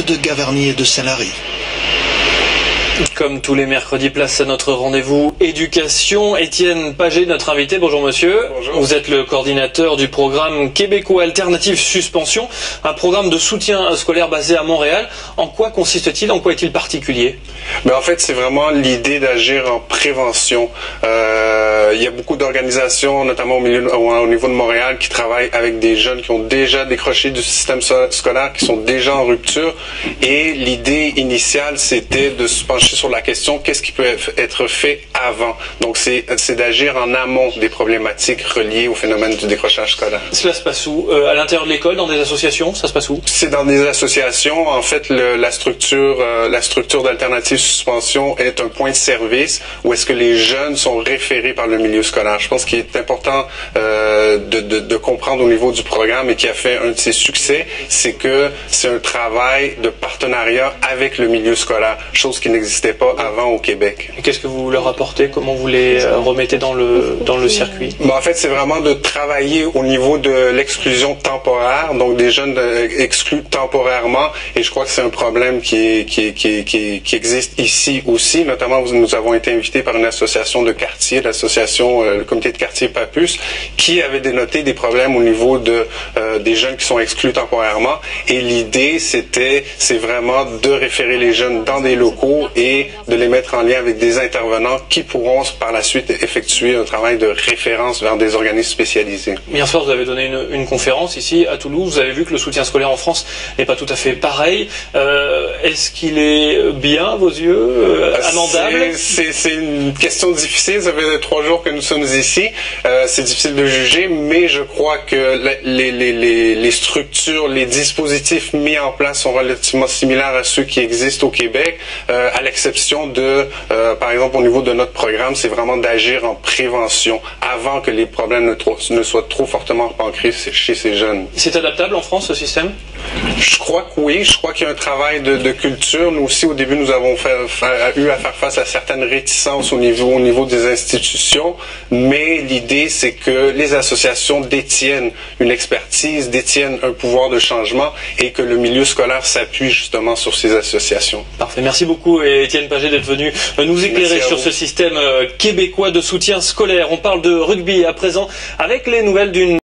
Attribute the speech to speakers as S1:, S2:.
S1: de Gavarnie et de Saint-Lary.
S2: Comme tous les mercredis, place à notre rendez-vous éducation. Étienne Paget, notre invité. Bonjour monsieur.
S3: Bonjour.
S2: Vous êtes le coordinateur du programme québécois Alternative Suspension, un programme de soutien scolaire basé à Montréal. En quoi consiste-t-il? En quoi est-il particulier?
S3: En fait, c'est vraiment l'idée d'agir en prévention. Il y a beaucoup d'organisations, notamment au niveau de Montréal, qui travaillent avec des jeunes qui ont déjà décroché du système scolaire, qui sont déjà en rupture. Et l'idée initiale, c'était de se pencher sur la question qu'est-ce qui peut être fait avant. Donc, c'est d'agir en amont des problématiques reliées au phénomène du décrochage scolaire.
S2: Cela se passe où? À l'intérieur de l'école, dans des associations? Ça se passe où?
S3: C'est dans des associations. En fait, la structure d'Alternative Suspension est un point de service où est-ce que les jeunes sont référés par le milieu scolaire. Je pense qu'il est important de comprendre au niveau du programme et qui a fait un de ses succès, c'est que c'est un travail de partenariat avec le milieu scolaire, chose qui n'existait pas avant au Québec.
S2: Et qu'est-ce que vous leur apportez? Comment vous les remettez dans le circuit?
S3: En fait, c'est vraiment de travailler au niveau de l'exclusion temporaire, donc des jeunes exclus temporairement, et je crois que c'est un problème qui existe ici aussi. Notamment, nous avons été invités par une association de quartier, l'association, le comité de quartier Papus, qui avait dénoté des problèmes au niveau des jeunes qui sont exclus temporairement. Et l'idée, c'est vraiment de référer les jeunes dans des locaux et de les mettre en lien avec des intervenants qui pourront par la suite effectuer un travail de référence vers des organismes spécialisés.
S2: Hier soir, vous avez donné une conférence ici à Toulouse. Vous avez vu que le soutien scolaire en France n'est pas tout à fait pareil. Est-ce qu'il est bien à vos yeux, amendable?
S3: C'est une question difficile. Ça fait 3 jours que nous sommes ici. C'est difficile de juger, mais je crois que les structures, les dispositifs mis en place sont relativement similaires à ceux qui existent au Québec, à l'exception de, par exemple, au niveau de notre programme, c'est vraiment d'agir en prévention avant que les problèmes ne soient trop fortement ancrés chez ces jeunes.
S2: C'est adaptable en France, ce système?
S3: Je crois que oui. Je crois qu'il y a un travail de culture. Nous aussi, au début, nous avons eu à faire face à certaines réticences au niveau des institutions, mais l'idée, c'est que les associations détiennent une expertise, détiennent un pouvoir de changement et que le milieu scolaire s'appuie justement sur ces associations.
S2: Parfait. Merci beaucoup, Étienne Paget, d'être venu nous éclairer sur ce système québécois de soutien scolaire. On parle de rugby à présent avec les nouvelles d'une